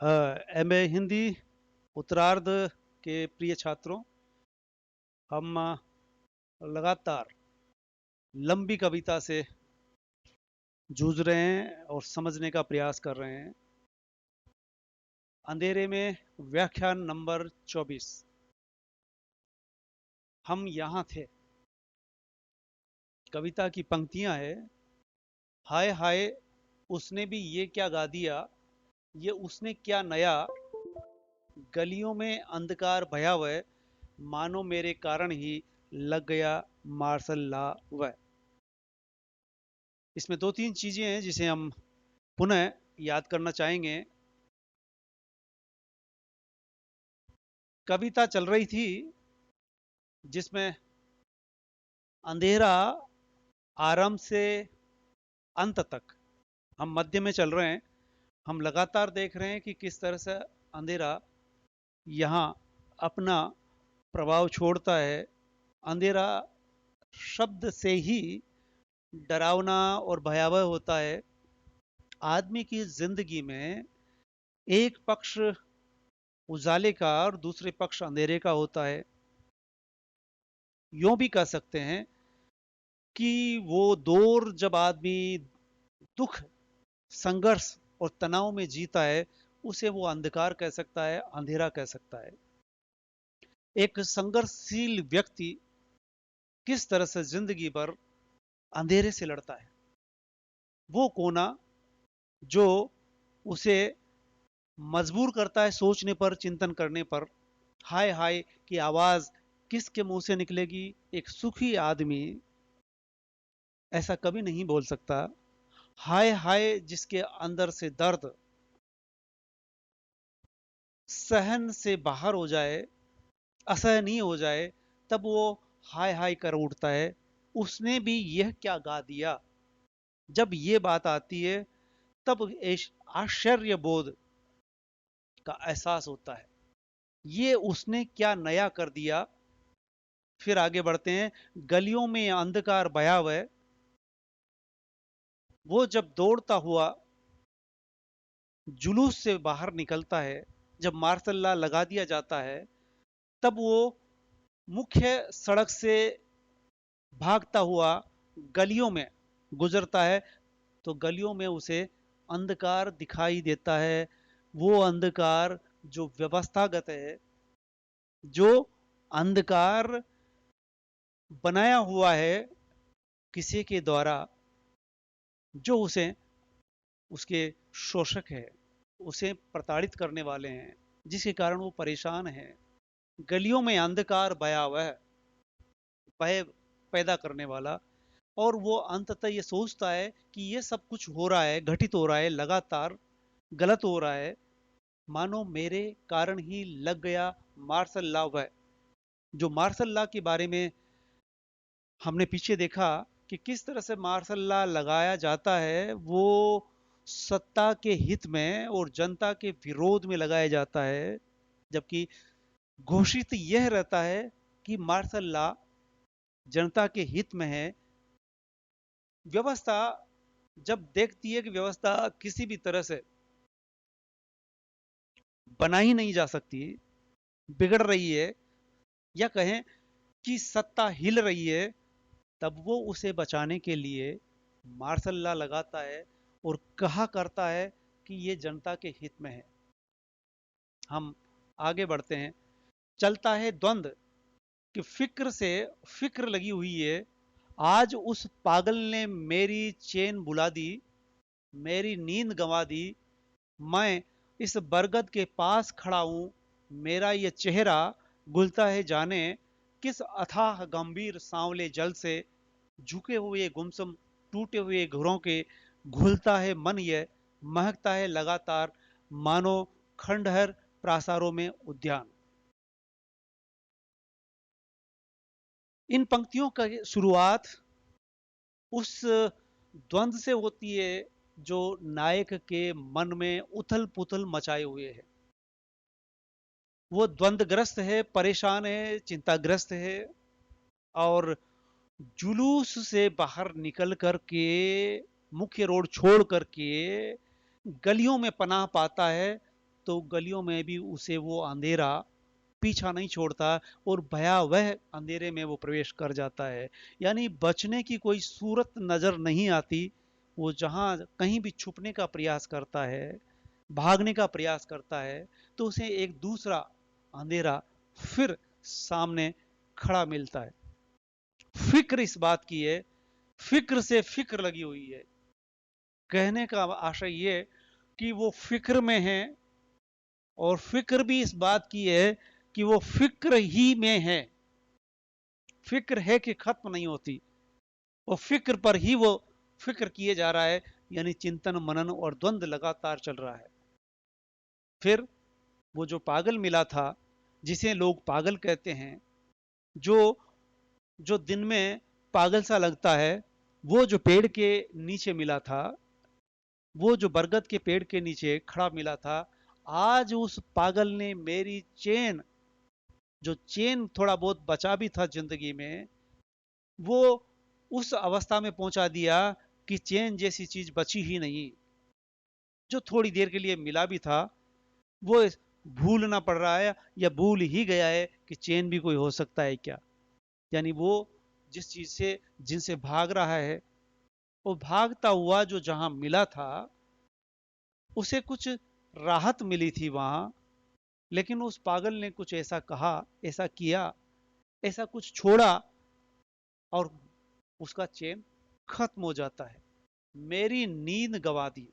MA Hindi उत्तरार्ध के प्रिय छात्रों, हम लगातार लंबी कविता से जूझ रहे हैं और समझने का प्रयास कर रहे हैं। अंधेरे में व्याख्यान नंबर 24। हम यहाँ थे। कविता की पंक्तियां है, हाय हाय उसने भी ये क्या गा दिया, ये उसने क्या नया, गलियों में अंधकार भयावह, मानो मेरे कारण ही लग गया मार्शल लॉ वह। इसमें दो तीन चीजें हैं जिसे हम पुनः याद करना चाहेंगे। कविता चल रही थी जिसमें अंधेरा आरंभ से अंत तक, हम मध्य में चल रहे हैं। हम लगातार देख रहे हैं कि किस तरह से अंधेरा यहाँ अपना प्रभाव छोड़ता है। अंधेरा शब्द से ही डरावना और भयावह होता है। आदमी की जिंदगी में एक पक्ष उजाले का और दूसरे पक्ष अंधेरे का होता है। यूं भी कह सकते हैं कि वो दौर जब आदमी दुख, संघर्ष और तनाव में जीता है, उसे वो अंधकार कह सकता है, अंधेरा कह सकता है। एक संघर्षशील व्यक्ति किस तरह से जिंदगी पर अंधेरे से लड़ता है, वो कोना जो उसे मजबूर करता है सोचने पर, चिंतन करने पर। हाय हाय की आवाज किसके मुंह से निकलेगी? एक सुखी आदमी ऐसा कभी नहीं बोल सकता। हाय हाय जिसके अंदर से दर्द सहन से बाहर हो जाए, असहनीय हो जाए, तब वो हाय हाय कर उठता है। उसने भी यह क्या गा दिया। जब ये बात आती है तब आश्चर्य बोध का एहसास होता है, ये उसने क्या नया कर दिया। फिर आगे बढ़ते हैं। गलियों में अंधकार भयावह, वो जब दौड़ता हुआ जुलूस से बाहर निकलता है, जब मार्शल लॉ लगा दिया जाता है, तब वो मुख्य सड़क से भागता हुआ गलियों में गुजरता है, तो गलियों में उसे अंधकार दिखाई देता है। वो अंधकार जो व्यवस्थागत है, जो अंधकार बनाया हुआ है किसी के द्वारा, जो उसे, उसके शोषक है, उसे प्रताड़ित करने वाले हैं, जिसके कारण वो परेशान है। गलियों में अंधकार भयावह, भय पैदा करने वाला। और वो अंततः ये सोचता है कि ये सब कुछ हो रहा है, घटित हो रहा है, लगातार गलत हो रहा है, मानो मेरे कारण ही लग गया मार्शल लॉ वह। जो मार्शल लॉ के बारे में हमने पीछे देखा कि किस तरह से मार्शल लॉ लगाया जाता है, वो सत्ता के हित में और जनता के विरोध में लगाया जाता है। जबकि घोषित यह रहता है कि मार्शल लॉ जनता के हित में है। व्यवस्था जब देखती है कि व्यवस्था किसी भी तरह से बना ही नहीं जा सकती, बिगड़ रही है, या कहें कि सत्ता हिल रही है, तब वो उसे बचाने के लिए मार्शल लॉ लगाता है और कहा करता है कि ये जनता के हित में है। हम आगे बढ़ते हैं। चलता है द्वंद्व कि फिक्र से फिक्र लगी हुई है। आज उस पागल ने मेरी चैन बुला दी, मेरी नींद गंवा दी। मैं इस बरगद के पास खड़ा हूं, मेरा ये चेहरा घुलता है जाने किस अथाह गंभीर सांवले जल से। झुके हुए गुमसुम टूटे हुए घरों के घुलता है मन, ये महकता है लगातार, मानो खंडहर प्रासारों में उद्यान। इन पंक्तियों का शुरुआत उस द्वंद्व से होती है जो नायक के मन में उथल पुथल मचाए हुए है। वो द्वंद्वग्रस्त है, परेशान है, चिंताग्रस्त है, और जुलूस से बाहर निकल करके, मुख्य रोड छोड़ करके गलियों में पनाह पाता है। तो गलियों में भी उसे वो अंधेरा पीछा नहीं छोड़ता और भयावह अंधेरे में वो प्रवेश कर जाता है। यानी बचने की कोई सूरत नजर नहीं आती। वो जहां कहीं भी छुपने का प्रयास करता है, भागने का प्रयास करता है, तो उसे एक दूसरा अंधेरा फिर सामने खड़ा मिलता है। फिक्र इस बात की है, फिक्र से फिक्र लगी हुई है। कहने का आशय ये कि वो फिक्र में है, और फिक्र भी इस बात की है कि वो फिक्र ही में है। फिक्र है कि खत्म नहीं होती, वो फिक्र पर ही वो फिक्र किए जा रहा है। यानी चिंतन मनन और द्वंद लगातार चल रहा है। फिर वो जो पागल मिला था, जिसे लोग पागल कहते हैं, जो जो दिन में पागल सा लगता है, वो जो पेड़ के नीचे मिला था, वो जो बरगद के पेड़ के नीचे खड़ा मिला था, आज उस पागल ने मेरी चेन, जो चेन थोड़ा बहुत बचा भी था जिंदगी में, वो उस अवस्था में पहुंचा दिया कि चैन जैसी चीज बची ही नहीं। जो थोड़ी देर के लिए मिला भी था, वो भूलना पड़ रहा है या भूल ही गया है कि चैन भी कोई हो सकता है क्या। यानी वो जिस चीज से, जिनसे भाग रहा है, वो भागता हुआ जो जहां मिला था, उसे कुछ राहत मिली थी वहां। लेकिन उस पागल ने कुछ ऐसा कहा, ऐसा किया, ऐसा कुछ छोड़ा, और उसका चैन खत्म हो जाता है। मेरी नींद गवा दी।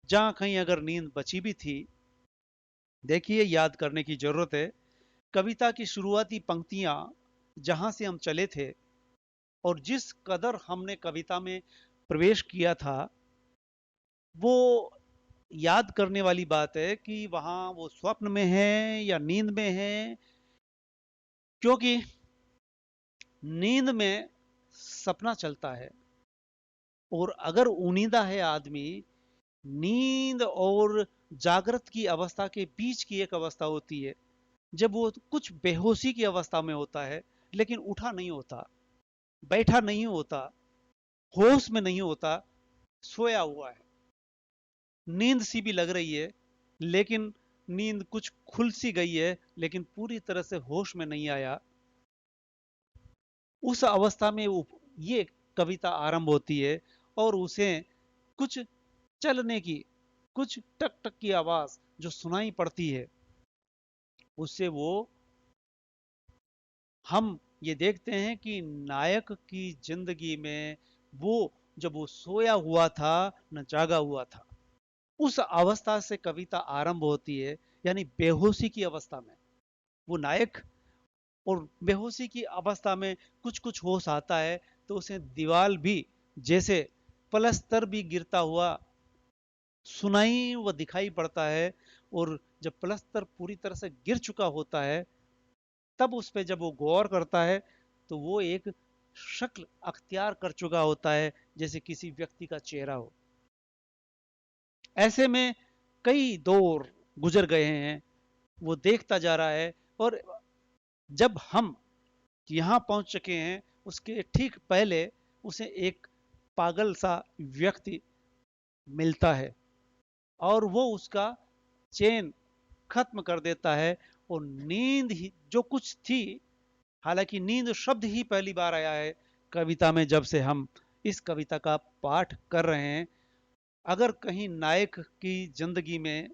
जहां कहीं अगर नींद बची भी थी, देखिए याद करने की जरूरत है, कविता की शुरुआती पंक्तियां जहां से हम चले थे और जिस कदर हमने कविता में प्रवेश किया था, वो याद करने वाली बात है कि वहां वो स्वप्न में है या नींद में है। क्योंकि नींद में सपना चलता है, और अगर उनींदा है आदमी, नींद और जागृत की अवस्था के बीच की एक अवस्था होती है, जब वो कुछ बेहोशी की अवस्था में होता है, लेकिन उठा नहीं होता, बैठा नहीं होता, होश में नहीं होता, सोया हुआ है। नींद सी भी लग रही है, लेकिन नींद कुछ खुल सी गई है, लेकिन पूरी तरह से होश में नहीं आया। उस अवस्था में ये कविता आरंभ होती है, और उसे कुछ चलने की, कुछ टक टक की आवाज जो सुनाई पड़ती है, उससे वो हम ये देखते हैं कि नायक की जिंदगी में वो, जब वो सोया हुआ था न जागा हुआ था, उस अवस्था से कविता आरंभ होती है। यानी बेहोशी की अवस्था में वो नायक, और बेहोशी की अवस्था में कुछ कुछ होश आता है, तो उसे दीवाल भी जैसे पलस्तर भी गिरता हुआ सुनाई व दिखाई पड़ता है। और जब पलस्तर पूरी तरह से गिर चुका होता है, तब उस पर जब वो गौर करता है, तो वो एक शक्ल अख्तियार कर चुका होता है, जैसे किसी व्यक्ति का चेहरा हो। ऐसे में कई दौर गुजर गए हैं, वो देखता जा रहा है। और जब हम यहां पहुंच चुके हैं, उसके ठीक पहले उसे एक पागल सा व्यक्ति मिलता है, और वो उसका चैन खत्म कर देता है। और नींद ही जो कुछ थी, हालांकि नींद शब्द ही पहली बार आया है कविता में, जब से हम इस कविता का पाठ कर रहे हैं। अगर कहीं नायक की जिंदगी में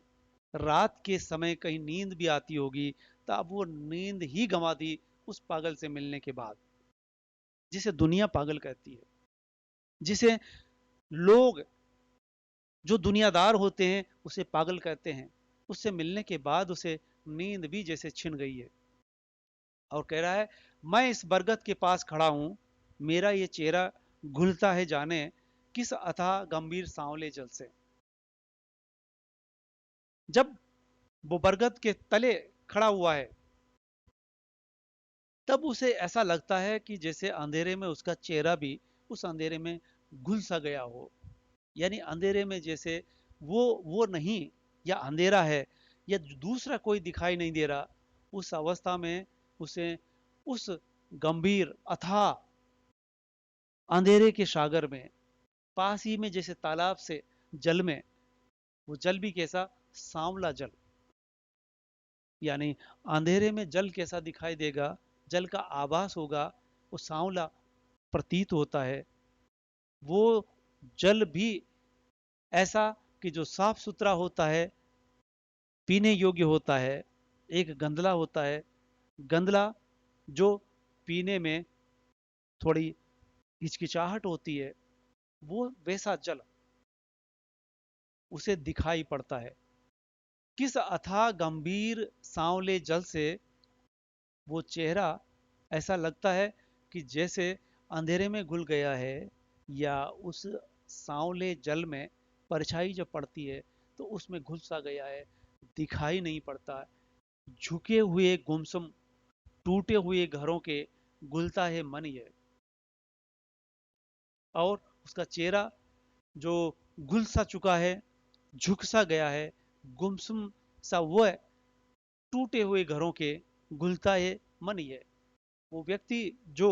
रात के समय कहीं नींद भी आती होगी, तो अब वो नींद ही गंवा दी उस पागल से मिलने के बाद, जिसे दुनिया पागल कहती है, जिसे लोग जो दुनियादार होते हैं उसे पागल कहते हैं। उससे मिलने के बाद उसे नींद भी जैसे छिन गई है, और कह रहा है, मैं इस बरगद के पास खड़ा हूं, मेरा ये चेहरा घुलता है जाने किस अथाह गंभीर सांवले जल से। जब वो बरगद के तले खड़ा हुआ है, तब उसे ऐसा लगता है कि जैसे अंधेरे में उसका चेहरा भी उस अंधेरे में घुल सा गया हो। यानी अंधेरे में जैसे वो नहीं, या अंधेरा है, या दूसरा कोई दिखाई नहीं दे रहा। उस अवस्था में उसे उस गंभीर अथाह अंधेरे के सागर में, पास ही में जैसे तालाब से जल में, वो जल भी कैसा, सांवला जल। यानी अंधेरे में जल कैसा दिखाई देगा, जल का आभास होगा, वो सांवला प्रतीत होता है। वो जल भी ऐसा कि जो साफ सुथरा होता है, पीने योग्य होता है। एक गंदला होता है, गंदला जो पीने में थोड़ी हिचकिचाहट होती है, वो वैसा जल उसे दिखाई पड़ता है। किस अथाह गंभीर सांवले जल से वो चेहरा ऐसा लगता है कि जैसे अंधेरे में घुल गया है, या उस सांवले जल में परछाई जब पड़ती है तो उसमें घुल सा गया है, दिखाई नहीं पड़ता। झुके हुए गुमसुम टूटे हुए घरों के गुलता है मन ये। और उसका चेहरा जो घुल सा चुका है, झुक सा गया है, गुमसुम सा वो है, टूटे हुए घरों के गुलता है मन ये। वो व्यक्ति जो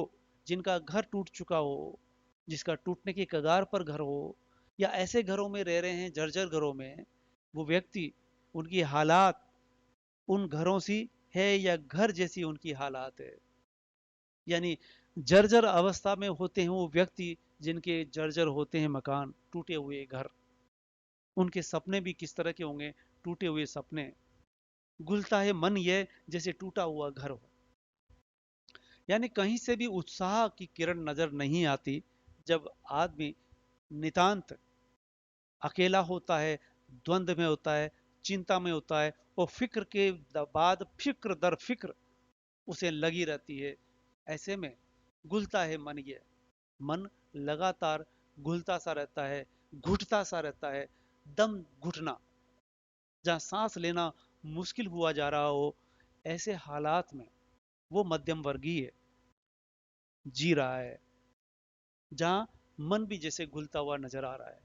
जिनका घर टूट चुका हो, जिसका टूटने की कगार पर घर हो, या ऐसे घरों में रह रहे हैं जर्जर घरों में, वो व्यक्ति, उनकी हालात उन घरों सी है या घर जैसी उनकी हालात है। यानी जर्जर अवस्था में होते हैं वो व्यक्ति, जिनके जर्जर होते हैं मकान, टूटे हुए घर। उनके सपने भी किस तरह के होंगे, टूटे हुए सपने। गुलता है मन ये जैसे टूटा हुआ घर हो। यानी कहीं से भी उत्साह की किरण नजर नहीं आती जब आदमी नितांत अकेला होता है, द्वंद्व में होता है, चिंता में होता है, और फिक्र के बाद फिक्र दर फिक्र उसे लगी रहती है। ऐसे में घुलता है मन ये। मन लगातार घुलता सा रहता है, घुटता सा रहता है। दम घुटना, जहां सांस लेना मुश्किल हुआ जा रहा हो, ऐसे हालात में वो मध्यम वर्गीय जी रहा है, जहां मन भी जैसे घुलता हुआ नजर आ रहा है।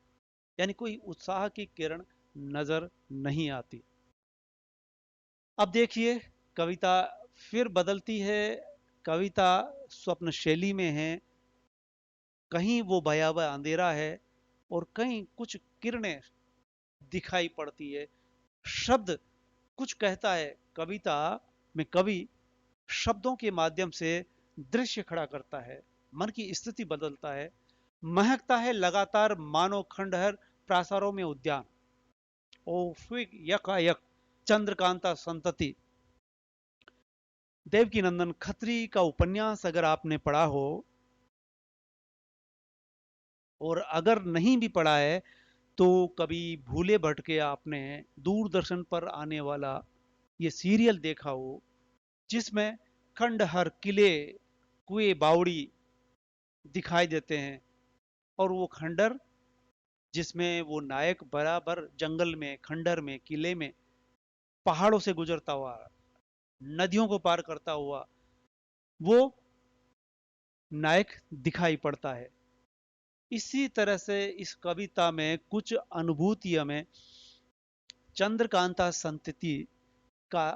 यानी कोई उत्साह की किरण नजर नहीं आती। अब देखिए, कविता फिर बदलती है। कविता स्वप्न शैली में है। कहीं वो भयावह अंधेरा है, और कहीं कुछ किरणें दिखाई पड़ती है। शब्द कुछ कहता है। कविता में कवि शब्दों के माध्यम से दृश्य खड़ा करता है, मन की स्थिति बदलता है। महकता है लगातार मानो खंडहर प्रासारों में उद्यान। ओ फिर यकायक चंद्रकांता संतति। देवकी नंदन खत्री का उपन्यास अगर आपने पढ़ा हो, और अगर नहीं भी पढ़ा है तो कभी भूले भटके आपने दूरदर्शन पर आने वाला ये सीरियल देखा हो, जिसमें खंडहर, किले, कुएं, बावड़ी दिखाई देते हैं। और वो खंडर जिसमें वो नायक बराबर जंगल में, खंडर में, किले में, पहाड़ों से गुजरता हुआ, नदियों को पार करता हुआ वो नायक दिखाई पड़ता है। इसी तरह से इस कविता में कुछ अनुभूति हमें चंद्रकांता संतति का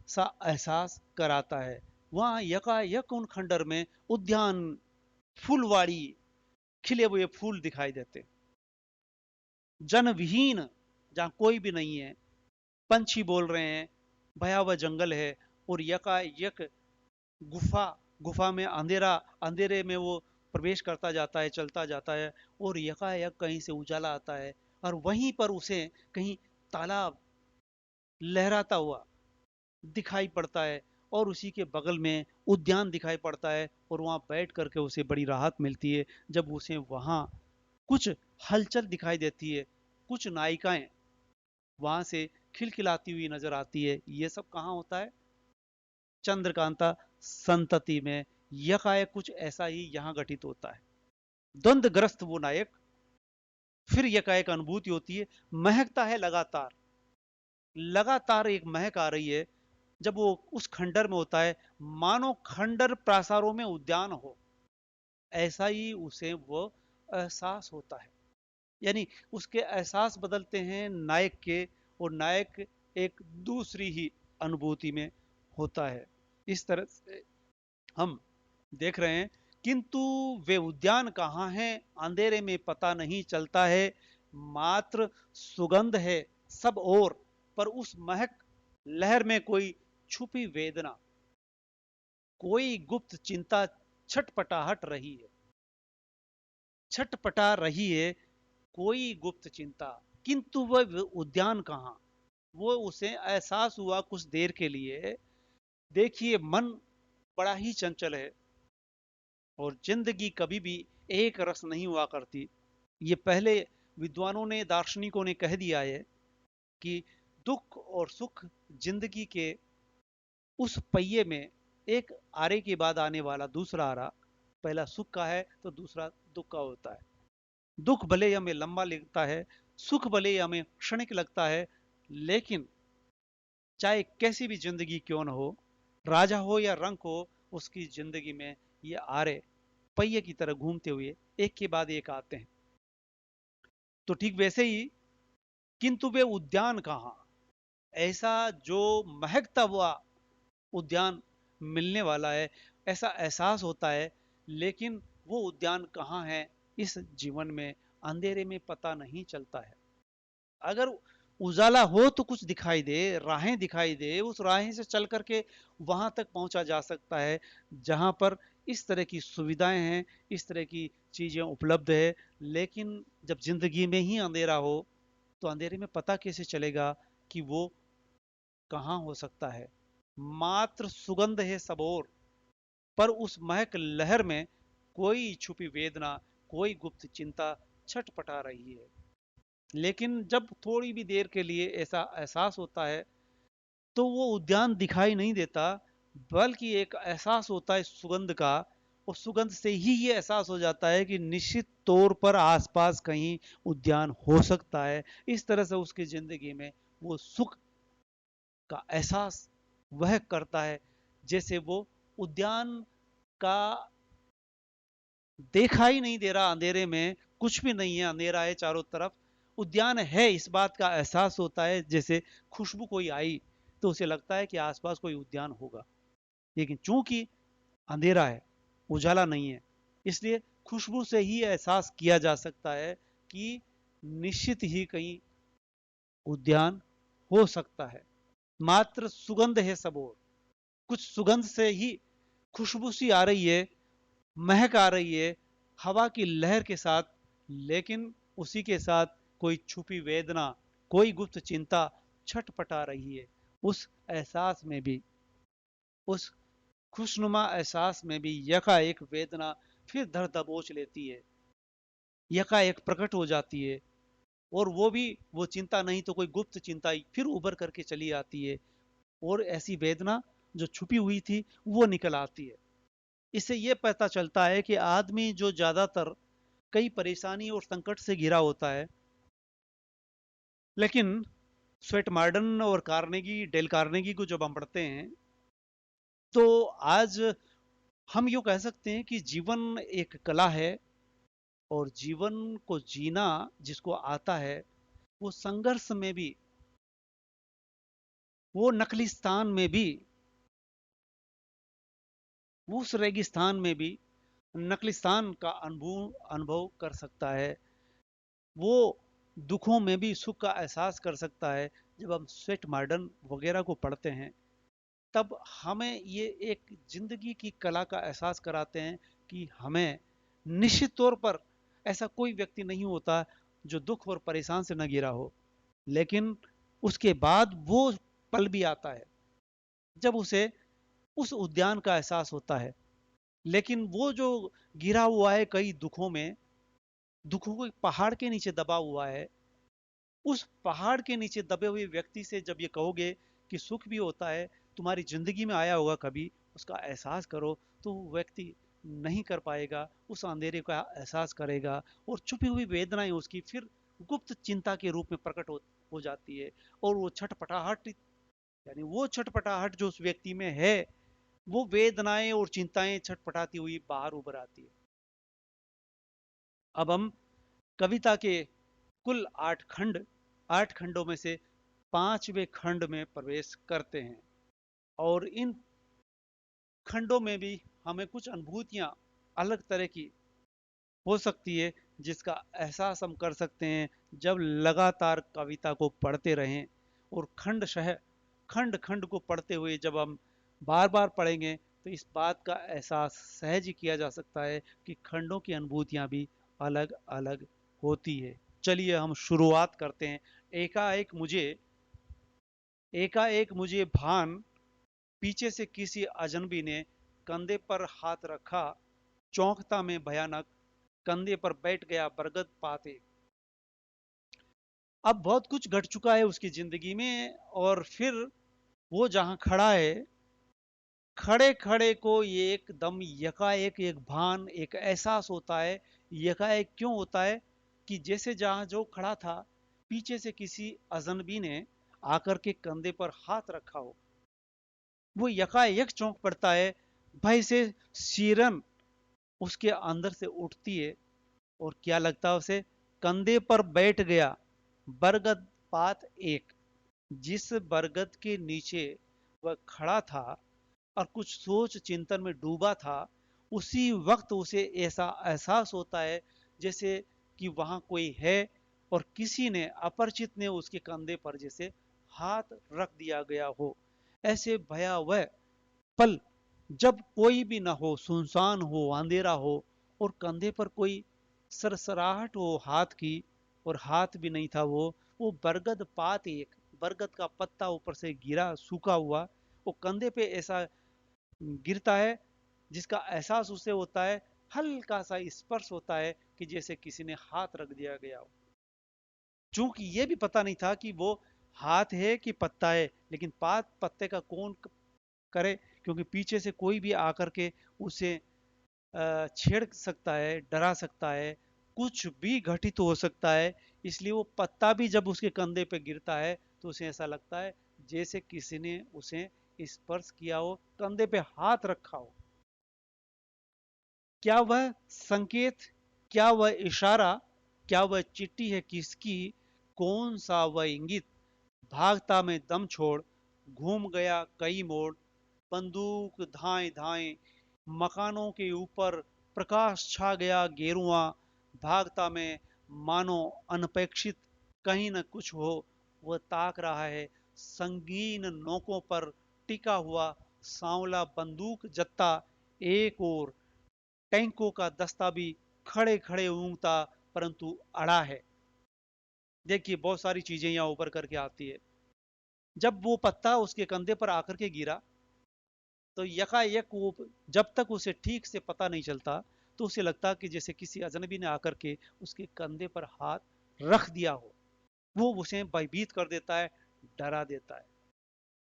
सा एहसास कराता है। वहां यकायक उन खंडर में उद्यान, फूलवाड़ी, खिले हुए फूल दिखाई देते, जनविहीन, जहां कोई भी नहीं है, पंछी बोल रहे हैं, भयावह जंगल है, और यकायक गुफा, गुफा में अंधेरा, अंधेरे में वो प्रवेश करता जाता है, चलता जाता है, और यकायक कहीं से उजाला आता है, और वहीं पर उसे कहीं तालाब लहराता हुआ दिखाई पड़ता है, और उसी के बगल में उद्यान दिखाई पड़ता है, और वहां बैठ करके उसे बड़ी राहत मिलती है जब उसे वहां कुछ हलचल दिखाई देती है, कुछ नायिकाएं वहां से खिलखिलाती हुई नजर आती है। ये सब कहाँ होता है? चंद्रकांता संतति में यकायक कुछ ऐसा ही यहां घटित होता है। द्वंद्वग्रस्त वो नायक, फिर यकायक अनुभूति होती है। महकता है लगातार, लगातार एक महक आ रही है जब वो उस खंडर में होता है, मानो खंडर प्रासारों में उद्यान हो, ऐसा ही उसे वो एहसास होता है। यानी उसके एहसास बदलते हैं नायक के, और नायक एक दूसरी ही अनुभूति में होता है। इस तरह से हम देख रहे हैं। किंतु वे उद्यान कहाँ हैं, अंधेरे में पता नहीं चलता है। मात्र सुगंध है सब ओर, पर उस महक लहर में कोई छुपी वेदना, कोई गुप्त चिंता छटपटाहट रही है, छटपटा रही है कोई गुप्त चिंता। किंतु वह उद्यान कहाँ? वो उसे एहसास हुआ कुछ देर के लिए, देखिए मन बड़ा ही चंचल है और जिंदगी कभी भी एक रस नहीं हुआ करती। ये पहले विद्वानों ने, दार्शनिकों ने कह दिया है कि दुख और सुख जिंदगी के उस पहिए में एक आरे के बाद आने वाला दूसरा आरा, पहला सुख का है तो दूसरा दुख का होता है। दुख भले ही हमें लंबा लगता है, सुख भले ही हमें क्षणिक लगता है, लेकिन चाहे कैसी भी जिंदगी क्यों न हो, राजा हो या रंक हो, उसकी जिंदगी में ये आरे पहिए की तरह घूमते हुए एक के बाद एक आते हैं। तो ठीक वैसे ही, किंतु वे उद्यान कहाँ? ऐसा जो महकता हुआ उद्यान मिलने वाला है, ऐसा एहसास होता है, लेकिन वो उद्यान कहाँ है इस जीवन में, अंधेरे में पता नहीं चलता है। अगर उजाला हो तो कुछ दिखाई दे, राहें दिखाई दे, उस राहें से चल करके वहां तक पहुंचा जा सकता है जहां पर इस तरह की सुविधाएं हैं, इस तरह की चीजें उपलब्ध है। लेकिन जब जिंदगी में ही अंधेरा हो तो अंधेरे में पता कैसे चलेगा कि वो कहाँ हो सकता है? मात्र सुगंध है सबोर, पर उस महक लहर में कोई छुपी वेदना, कोई गुप्त चिंता छटपटा रही है। लेकिन जब थोड़ी भी देर के लिए ऐसा एहसास होता है तो वो उद्यान दिखाई नहीं देता, बल्कि एक एहसास होता है सुगंध का। और सुगंध से ही ये एहसास हो जाता है कि निश्चित तौर पर आसपास कहीं उद्यान हो सकता है। इस तरह से उसकी जिंदगी में वो सुख का एहसास वह करता है, जैसे वो उद्यान का देखा ही नहीं दे रहा, अंधेरे में कुछ भी नहीं है, अंधेरा है चारों तरफ, उद्यान है इस बात का एहसास होता है। जैसे खुशबू कोई आई तो उसे लगता है कि आसपास कोई उद्यान होगा, लेकिन चूंकि अंधेरा है, उजाला नहीं है, इसलिए खुशबू से ही एहसास किया जा सकता है कि निश्चित ही कहीं उद्यान हो सकता है। मात्र सुगंध है सब और, कुछ सुगंध से ही खुशबू सी आ रही है, महक आ रही है हवा की लहर के साथ, लेकिन उसी के साथ कोई छुपी वेदना, कोई गुप्त चिंता छटपटा रही है। उस एहसास में भी, उस खुशनुमा एहसास में भी यकाएक वेदना फिर धर दबोच लेती है, यकाएक प्रकट हो जाती है। और वो भी, वो चिंता नहीं तो कोई गुप्त चिंता फिर उभर करके चली आती है, और ऐसी वेदना जो छुपी हुई थी वो निकल आती है। इससे ये पता चलता है कि आदमी जो ज्यादातर कई परेशानी और संकट से घिरा होता है, लेकिन स्वेट मार्डन और कार्नेगी, डेल कार्नेगी को जब हम पढ़ते हैं तो आज हम यूं कह सकते हैं कि जीवन एक कला है, और जीवन को जीना जिसको आता है, वो संघर्ष में भी, वो नकलिस्तान में भी, उस रेगिस्तान में भी नकलिस्तान का अनुभव अनुभव कर सकता है। वो दुखों में भी सुख का एहसास कर सकता है। जब हम स्वेट मार्डन वगैरह को पढ़ते हैं तब हमें ये एक जिंदगी की कला का एहसास कराते हैं कि हमें निश्चित तौर पर ऐसा कोई व्यक्ति नहीं होता जो दुख और परेशान से न घिरा हो, लेकिन उसके बाद वो पल भी आता है जब उसे उस उद्यान का एहसास होता है। लेकिन वो जो गिरा हुआ है कई दुखों में, दुखों को पहाड़ के नीचे दबा हुआ है, उस पहाड़ के नीचे दबे हुए व्यक्ति से जब ये कहोगे कि सुख भी होता है, तुम्हारी जिंदगी में आया होगा कभी, उसका एहसास करो, तो वो व्यक्ति नहीं कर पाएगा, उस अंधेरे का एहसास करेगा, और छुपी हुई वेदनाएं उसकी फिर गुप्त चिंता के रूप में प्रकट हो जाती है। और वो छटपटाहट, यानी वो छटपटाहट जो उस व्यक्ति में है, वो वेदनाएं और चिंताएं छटपटाती हुई बाहर उभर आती है। अब हम कविता के कुल 8 खंड, 8 खंडों में से 5वें खंड में प्रवेश करते हैं, और इन खंडों में भी हमें कुछ अनुभूतियां अलग तरह की हो सकती है, जिसका एहसास हम कर सकते हैं जब लगातार कविता को पढ़ते रहें और खंडशः खंड खंड को पढ़ते हुए जब हम बार बार पढ़ेंगे तो इस बात का एहसास सहज ही किया जा सकता है कि खंडों की अनुभूतियां भी अलग अलग होती है। चलिए हम शुरुआत करते हैं। एकाएक मुझे भान, पीछे से किसी अजनबी ने कंधे पर हाथ रखा, चौंकता में भयानक कंधे पर बैठ गया बरगद पाते। अब बहुत कुछ घट चुका है उसकी जिंदगी में, और फिर वो जहां खड़ा है, खड़े खड़े को ये एकदम यकाएक एक भान, एक एहसास होता है। यकाएक क्यों होता है? कि जैसे जहां जो खड़ा था, पीछे से किसी अजनबी ने आकर के कंधे पर हाथ रखा हो। वो यकायक चौंक पड़ता है, भय से सिरन उसके अंदर से उठती है। और क्या लगता है उसे? कंधे पर बैठ गया बरगद पात एक। जिस बरगद के नीचे वह खड़ा था और कुछ सोच चिंतन में डूबा था, उसी वक्त उसे ऐसा एहसास होता है जैसे कि वहां कोई है और किसी ने, अपरिचित ने उसके कंधे पर जैसे हाथ रख दिया गया हो। ऐसे भयावह पल जब कोई भी ना हो, सुनसान हो, अंधेरा हो, और कंधे पर कोई सरसराहट हो हाथ की, और हाथ भी नहीं था वो बरगद पात एक, बरगद का पत्ता ऊपर से गिरा सूखा हुआ, वो कंधे पे ऐसा गिरता है जिसका एहसास उसे होता है, हल्का सा स्पर्श होता है कि जैसे किसी ने हाथ रख दिया गया हो। चूंकि ये भी पता नहीं था कि वो हाथ है कि पत्ता है, लेकिन पात पत्ते का कौन करे, क्योंकि पीछे से कोई भी आकर के उसे छेड़ सकता है, डरा सकता है, कुछ भी घटित हो सकता है। इसलिए वो पत्ता भी जब उसके कंधे पे गिरता है तो उसे ऐसा लगता है जैसे किसी ने उसे स्पर्श किया हो, कंधे पे हाथ रखा हो। क्या वह संकेत, क्या वह इशारा, क्या वह चिट्ठी है किसकी, कौन सा वह इंगित? भागता में दम छोड़ घूम गया कई मोड़, बंदूक धाए धाए मकानों के ऊपर प्रकाश छा गया गेरुआ। भागता में मानो अनपेक्षित कहीं न कुछ हो, वह ताक रहा है संगीन नोकों पर टिका हुआ सांवला बंदूक जत्ता। एक और टैंकों का दस्ता भी खड़े खड़े ऊँगता, परंतु अड़ा है। देखिए बहुत सारी चीजें यहाँ ऊपर करके आती है। जब वो पत्ता उसके कंधे पर आकर के गिरा, तो यकायक वो, जब तक उसे ठीक से पता नहीं चलता, तो उसे लगता कि जैसे किसी अजनबी ने आकर के उसके कंधे पर हाथ रख दिया हो। वो उसे भयभीत कर देता है, डरा देता है।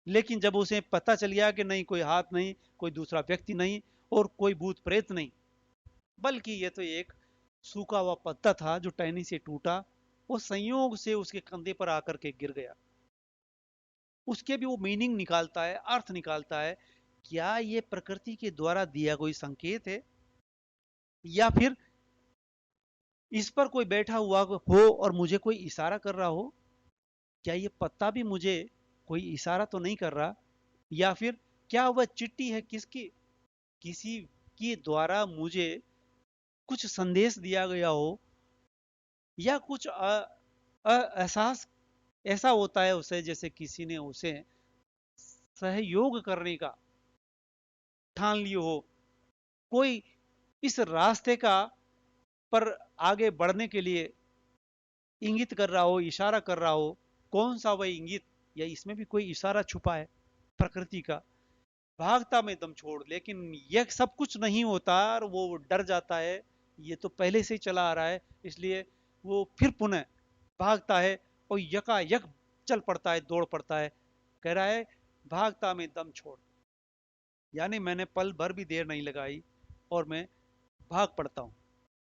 लेकिन जब उसे पता चल गया कि नहीं, कोई हाथ नहीं, कोई दूसरा व्यक्ति नहीं, और कोई भूत प्रेत नहीं, बल्कि ये तो एक सूखा हुआ पत्ता था जो टहनी से टूटा, वो संयोग से उसके कंधे पर आकर के गिर गया। उसके भी वो मीनिंग निकालता है, अर्थ निकालता है। क्या ये प्रकृति के द्वारा दिया कोई संकेत है, या फिर इस पर कोई बैठा हुआ हो और मुझे कोई इशारा कर रहा हो? क्या ये पत्ता भी मुझे कोई इशारा तो नहीं कर रहा? या फिर क्या वह चिट्ठी है किसकी, किसी के द्वारा मुझे कुछ संदेश दिया गया हो, या कुछ एहसास ऐसा होता है उसे जैसे किसी ने उसे सहयोग करने का ठान लियो हो, कोई इस रास्ते का पर आगे बढ़ने के लिए इंगित कर रहा हो, इशारा कर रहा हो। कौन सा वह इंगित, या इसमें भी कोई इशारा छुपा है प्रकृति का? भागता में दम छोड़, लेकिन यह सब कुछ नहीं होता और वो डर जाता है। ये तो पहले से ही चला आ रहा है, इसलिए वो फिर पुनः भागता है और यकायक चल पड़ता है, दौड़ पड़ता है। कह रहा है भागता में दम छोड़, यानी मैंने पल भर भी देर नहीं लगाई और मैं भाग पड़ता हूँ।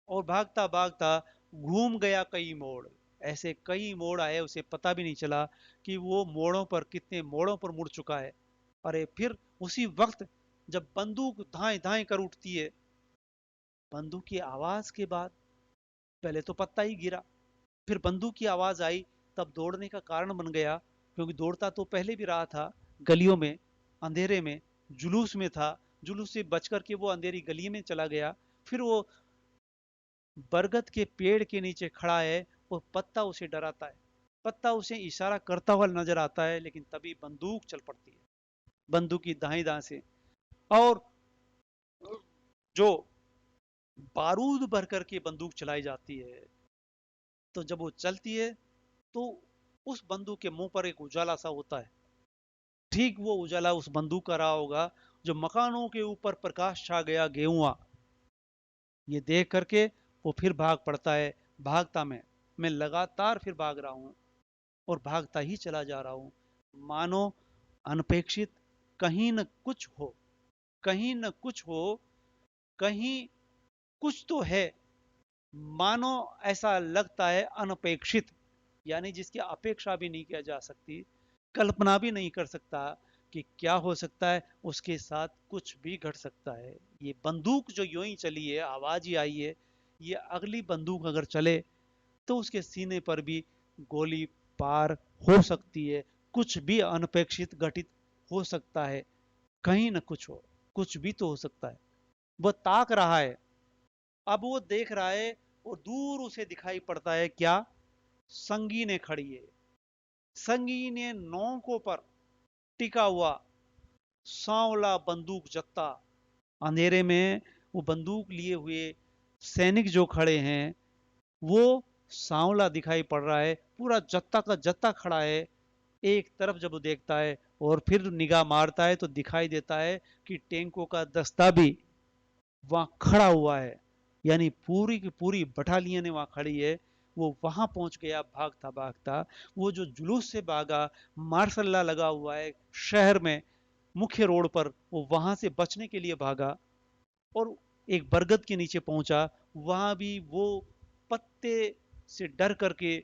और भागता भागता घूम गया कई मोड़। ऐसे कई मोड़ आए, उसे पता भी नहीं चला कि वो मोड़ों पर, कितने मोड़ों पर मुड़ चुका है। अरे फिर उसी वक्त जब बंदूक धाए धाए कर उठती है, बंदूक की आवाज के बाद पहले तो पत्ता ही गिरा, फिर बंदूक की आवाज आई, तब दौड़ने का कारण बन गया। क्योंकि दौड़ता तो पहले भी रहा था, गलियों में, अंधेरे में, जुलूस में था। जुलूस से बच करके वो अंधेरी गली में चला गया। फिर वो बरगद के पेड़ के नीचे खड़ा है और पत्ता उसे डराता है। पत्ता उसे इशारा करता हुआ नजर आता है, लेकिन तभी बंदूक चल पड़ती है, बंदूक की दाएं दाएं से। और जो बारूद भर करके बंदूक चलाई जाती है, तो जब वो चलती है तो उस बंदूक के मुंह पर एक उजाला सा होता है। ठीक वो उजाला उस बंदूक का रहा होगा, जो मकानों के ऊपर प्रकाश छा गया गेहुआ। ये देख करके वो फिर भाग पड़ता है। भागता मैं लगातार फिर भाग रहा हूं, और भागता ही चला जा रहा हूं, मानो अनपेक्षित कहीं न कुछ हो, कहीं न कुछ हो, कहीं कुछ तो है, मानो ऐसा लगता है अनपेक्षित, यानी जिसकी अपेक्षा भी नहीं किया जा सकती, कल्पना भी नहीं कर सकता कि क्या हो सकता है, उसके साथ कुछ भी घट सकता है। ये बंदूक जो यूं ही चली है, आवाज ही आई है, ये अगली बंदूक अगर चले तो उसके सीने पर भी गोली पार हो सकती है। कुछ भी अनपेक्षित घटित हो सकता है, कहीं ना कुछ हो, कुछ भी तो हो सकता है। वह ताक रहा है, अब वो देख रहा है, और दूर उसे दिखाई पड़ता है क्या, संगीने खड़ी है। संगीने नौकों पर टिका हुआ सांवला बंदूक जत्ता। अंधेरे में वो बंदूक लिए हुए सैनिक जो खड़े हैं, वो सांवला दिखाई पड़ रहा है, पूरा जत्ता का जत्ता खड़ा है। एक तरफ जब वो देखता है और फिर निगाह मारता है, तो दिखाई देता है कि टैंकों का दस्ता भी वहां खड़ा हुआ है, यानी पूरी की पूरी बटालियन वहां खड़ी है। वो वहां पहुंच गया भागता भागता। वो जो जुलूस से भागा, मार्शल लॉ लगा हुआ है शहर में, मुख्य रोड पर, वो वहां से बचने के लिए भागा, और एक बरगद के नीचे पहुंचा। वहां भी वो पत्ते से डर करके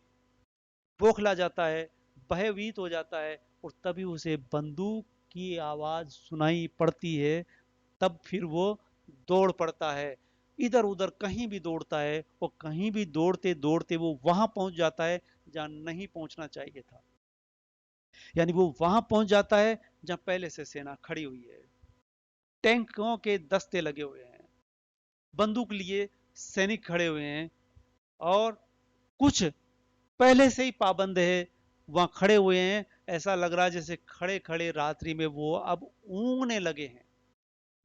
बौखला जाता है, भयभीत हो जाता है, और तभी उसे बंदूक की आवाज सुनाई पड़ती है। तब फिर वो दौड़ पड़ता है, इधर उधर कहीं भी दौड़ता है, और कहीं भी दौड़ते दौड़ते वो वहां पहुंच जाता है जहां नहीं पहुंचना चाहिए था। यानी वो वहां पहुंच जाता है जहां पहले से सेना खड़ी हुई है, टैंकों के दस्ते लगे हुए हैं, बंदूक लिए सैनिक खड़े हुए हैं, और कुछ पहले से ही पाबंद है वहां खड़े हुए हैं। ऐसा लग रहा है जैसे खड़े खड़े रात्रि में वो अब ऊँघने लगे हैं,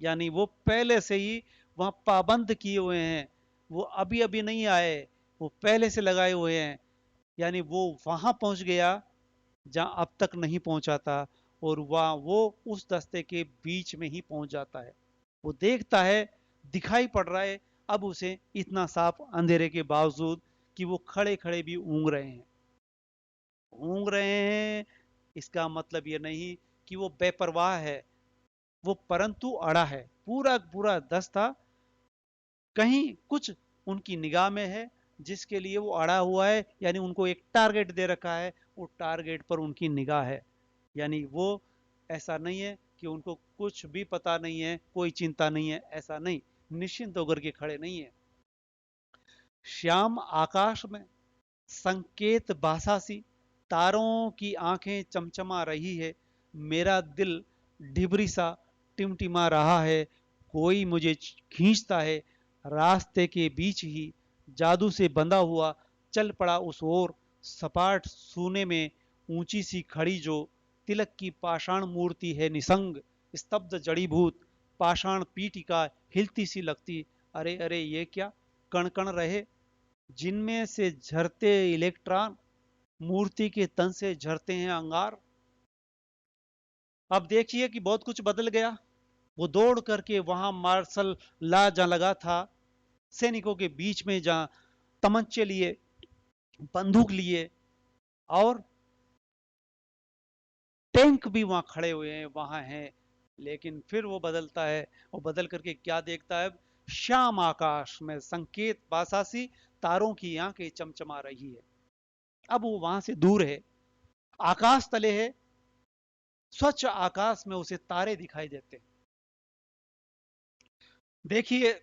यानी वो पहले से ही वहां पाबंद किए हुए हैं, वो अभी अभी नहीं आए, वो पहले से लगाए हुए हैं। यानी वो वहां पहुंच गया जहां अब तक नहीं पहुंचा था, और वहां वो उस दस्ते के बीच में ही पहुंच जाता है। वो देखता है, दिखाई पड़ रहा है अब उसे इतना साफ अंधेरे के बावजूद, कि वो खड़े खड़े भी ऊँग रहे हैं। ऊँग रहे हैं, इसका मतलब ये नहीं कि वो बेपरवाह है, वो परंतु अड़ा है। पूरा पूरा दस्ता कहीं कुछ उनकी निगाह में है, जिसके लिए वो अड़ा हुआ है, यानी उनको एक टारगेट दे रखा है, वो टारगेट पर उनकी निगाह है। यानी वो, ऐसा नहीं है कि उनको कुछ भी पता नहीं है, कोई चिंता नहीं है, ऐसा नहीं, निश्चिंत होकर के खड़े नहीं है। श्याम आकाश में संकेत भाषा सी, तारों की आंखें चमचमा रही है, मेरा दिल ढिबरी सा टिमटिमा रहा है, कोई मुझे खींचता है, रास्ते के बीच ही जादू से बंधा हुआ चल पड़ा उस ओर, सपाट सूने में ऊंची सी खड़ी जो तिलक की पाषाण मूर्ति है निसंग, स्तब्ध जड़ीभूत पाषाण पीठिका हिलती सी लगती। अरे अरे ये क्या, कण कण रहे जिनमें से झरते इलेक्ट्रॉन, मूर्ति के तन से झरते हैं अंगार। अब देखिए कि बहुत कुछ बदल गया। वो दौड़ करके वहां मार्शल ला जहां लगा था, सैनिकों के बीच में, जहां तमंचे लिए, बंदूक लिए, और टैंक भी वहां खड़े हुए हैं, वहां हैं। लेकिन फिर वो बदलता है, वो बदल करके क्या देखता है, श्याम आकाश में संकेत बासासी, तारों की आंखें चमचमा रही है। अब वो वहां से दूर है, आकाश तले है, स्वच्छ आकाश में उसे तारे दिखाई देते हैं। देखिए,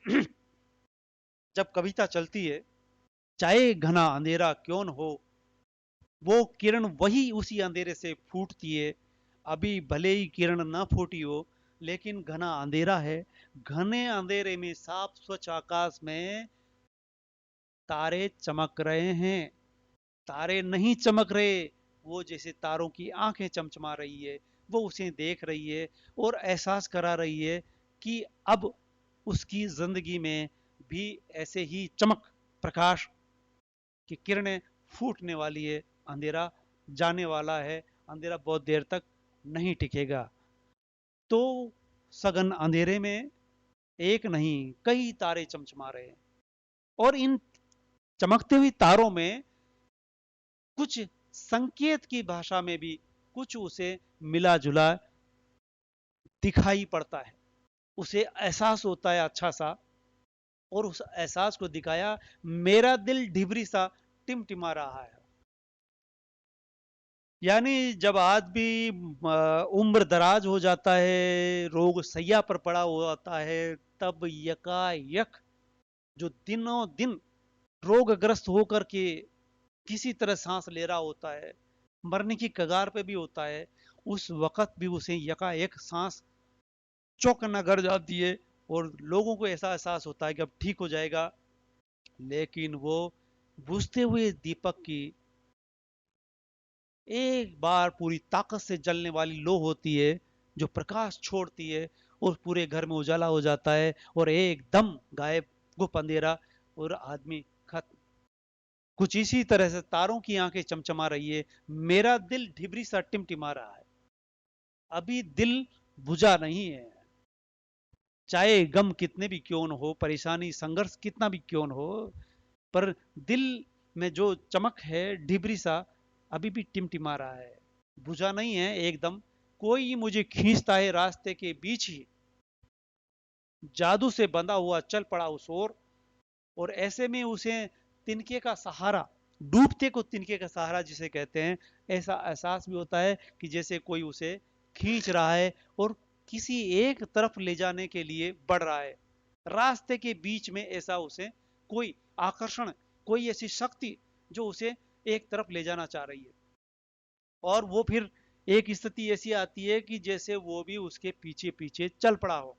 जब कविता चलती है, चाहे घना अंधेरा क्यों न हो, वो किरण वही उसी अंधेरे से फूटती है। अभी भले ही किरण ना फूटी हो, लेकिन घना अंधेरा है, घने अंधेरे में साफ स्वच्छ आकाश में तारे चमक रहे हैं। तारे नहीं चमक रहे, वो जैसे तारों की आंखें चमचमा रही है, वो उसे देख रही है और एहसास करा रही है कि अब उसकी जिंदगी में भी ऐसे ही चमक, प्रकाश की किरणें फूटने वाली है। अंधेरा जाने वाला है, अंधेरा बहुत देर तक नहीं टिकेगा। तो सघन अंधेरे में एक नहीं कई तारे चमचमा रहे हैं, और इन चमकते हुए तारों में कुछ संकेत की भाषा में भी कुछ उसे मिला जुला दिखाई पड़ता है। उसे एहसास होता है अच्छा सा, और उस एहसास को दिखाया, मेरा दिल ढिबरी सा टिमटिमा रहा है। यानी जब आदमी उम्र दराज हो जाता है, रोग सैया पर पड़ा होता है, तब यकायक जो दिनों दिन रोगग्रस्त होकर के किसी तरह सांस ले रहा होता है, मरने की कगार पे भी होता है, उस वक्त भी उसे यकायक सांस चौकन्ना कर जाती है, और लोगों को ऐसा एहसास होता है कि अब ठीक हो जाएगा। लेकिन वो बुझते हुए दीपक की एक बार पूरी ताकत से जलने वाली लो होती है, जो प्रकाश छोड़ती है और पूरे घर में उजाला हो जाता है, और एकदम गायब, गुप अंधेरा, और आदमी खत्म। कुछ इसी तरह से तारों की आंखें चमचमा रही है, मेरा दिल ढिबरी सा टिमटिमा रहा है। अभी दिल बुझा नहीं है, चाहे गम कितने भी क्यों न हो, परेशानी संघर्ष कितना भी क्यों न हो, पर दिल में जो चमक है ढिबरी सा, अभी भी टिमटिमा रहा है, बुझा नहीं है एकदम। कोई मुझे खींचता है रास्ते के बीच ही, जादू से बंधा हुआ चल पड़ा उस ओर, और ऐसे में उसे तिनके का सहारा, डूबते को तिनके का सहारा जिसे कहते हैं, ऐसा एहसास भी होता है कि जैसे कोई उसे खींच रहा है और किसी एक तरफ ले जाने के लिए बढ़ रहा है। रास्ते के बीच में ऐसा उसे कोई आकर्षण, कोई ऐसी शक्ति जो उसे एक तरफ ले जाना चाह रही है, और वो फिर एक स्थिति ऐसी आती है कि जैसे वो भी उसके पीछे पीछे चल पड़ा हो,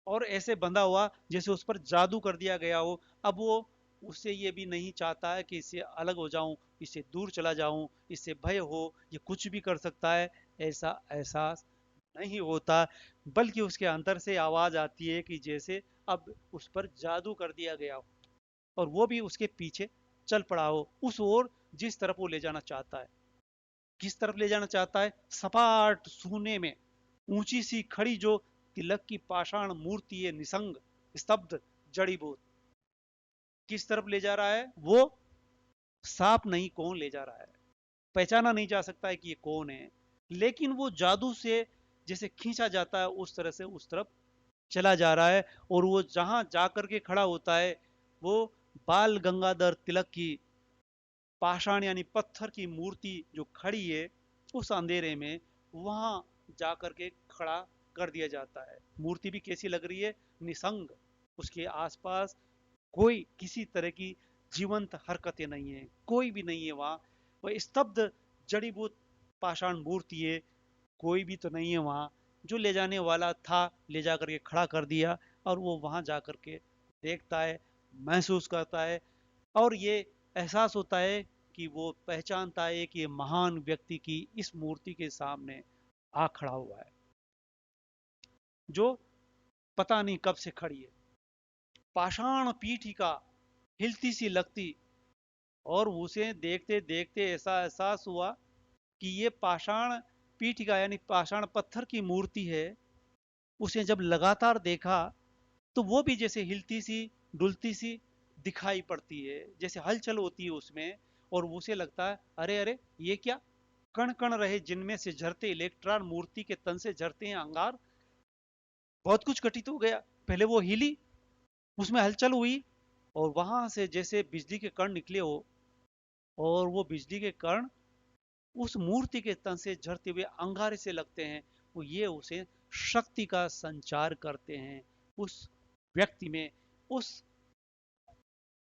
और ऐसे बंधा हुआ जैसे उस पर जादू कर दिया गया हो। अब वो उससे ये भी नहीं चाहता है कि इससे अलग हो जाऊं, इससे दूर चला जाऊं, इससे भय हो, ये कुछ भी कर सकता है, ऐसा एहसास नहीं होता। बल्कि उसके अंदर से आवाज आती है कि जैसे अब उस पर जादू कर दिया गया हो, और वो भी उसके पीछे चल पड़ा हो उस ओर जिस तरफ वो ले जाना चाहता है। किस तरफ ले जाना चाहता है? सपाट सूने में ऊंची सी खड़ी जो तिलक की पाषाण मूर्ति है, निसंग, स्तब्ध, जड़ीबूत, किस तरफ ले जा रहा है वो? साफ नहीं कौन ले जा रहा है, पहचाना नहीं जा सकता है कि ये कौन है, लेकिन वो जादू से जैसे खींचा जाता है उस तरह से उस तरफ चला जा रहा है। और वो जहां जाकर के खड़ा होता है, वो बाल गंगाधर तिलक की पाषाण यानी पत्थर की मूर्ति जो खड़ी है उस अंधेरे में, वहां जाकर के खड़ा कर दिया जाता है। मूर्ति भी कैसी लग रही है? निसंग, उसके आसपास कोई किसी तरह की जीवंत हरकतें नहीं है, कोई भी नहीं है वहां। वह स्तब्ध जड़ीबूत पाषाण मूर्ति है, कोई भी तो नहीं है वहां। जो ले जाने वाला था ले जाकर के खड़ा कर दिया, और वो वहां जाकर के देखता है, महसूस करता है, और ये एहसास होता है कि वो पहचानता है कि ये महान व्यक्ति की इस मूर्ति के सामने आ खड़ा हुआ है, जो पता नहीं कब से खड़ी है, पाषाण पीठिका, हिलती सी लगती। और उसे देखते देखते ऐसा एहसास हुआ कि ये पाषाण पीठिका यानी पाषाण पत्थर की मूर्ति है। उसे जब लगातार देखा तो वो भी जैसे हिलती सी, डुलती सी दिखाई पड़ती है, जैसे हलचल होती है उसमें। और उसे लगता है, अरे अरे ये क्या? कण कण रहे जिनमें से झरते इलेक्ट्रॉन, मूर्ति के तन से झरते हैं अंगार। बहुत कुछ घटित हो गया। पहले वो हिली, उसमें हलचल हुई, और वहां से जैसे बिजली के कण निकले हो, और वो बिजली के कण उस मूर्ति के तन से झरते हुए अंगारे से लगते हैं। वो ये उसे शक्ति का संचार करते हैं उस व्यक्ति में, उस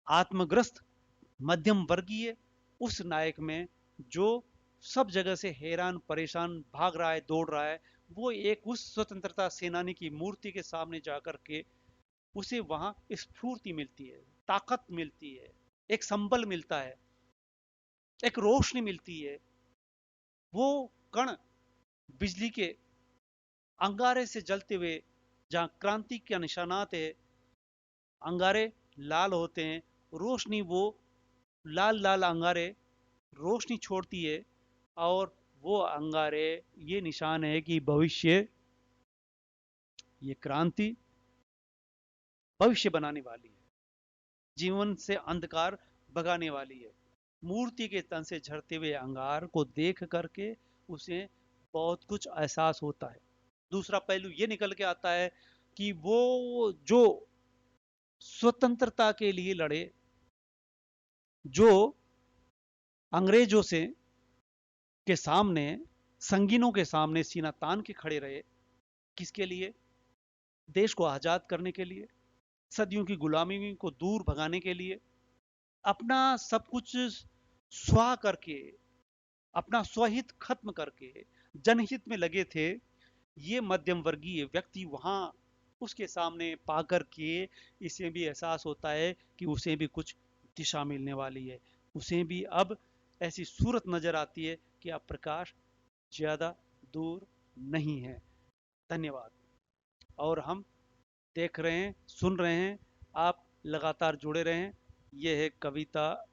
आत्मग्रस्त मध्यम वर्गीय उस नायक में, जो सब जगह से हैरान परेशान भाग रहा है, दौड़ रहा है। वो एक उस स्वतंत्रता सेनानी की मूर्ति के सामने जाकर के उसे वहां स्फूर्ति मिलती है, ताकत मिलती है, एक संबल मिलता है। एक रोशनी मिलती है। वो कण बिजली के अंगारे से जलते हुए, जहां क्रांति के निशानात है, अंगारे लाल होते हैं, रोशनी वो लाल लाल अंगारे रोशनी छोड़ती है, और वो अंगारे ये निशान है कि भविष्य, ये क्रांति भविष्य बनाने वाली है, जीवन से अंधकार भगाने वाली है। मूर्ति के तन से झरते हुए अंगार को देख करके उसे बहुत कुछ एहसास होता है। दूसरा पहलू ये निकल के आता है कि वो जो स्वतंत्रता के लिए लड़े, जो अंग्रेजों से के सामने, संगीनों के सामने सीना तान के खड़े रहे, किसके लिए? देश को आजाद करने के लिए, सदियों की गुलामी को दूर भगाने के लिए, अपना सब कुछ स्वाह करके, अपना स्वहित खत्म करके जनहित में लगे थे। ये मध्यम वर्गीय व्यक्ति वहां उसके सामने पाकर के इसे भी एहसास होता है कि उसे भी कुछ दिशा मिलने वाली है, उसे भी अब ऐसी सूरत नजर आती है कि अब प्रकाश ज्यादा दूर नहीं है। धन्यवाद। और हम देख रहे हैं, सुन रहे हैं, आप लगातार जुड़े रहें। यह है कविता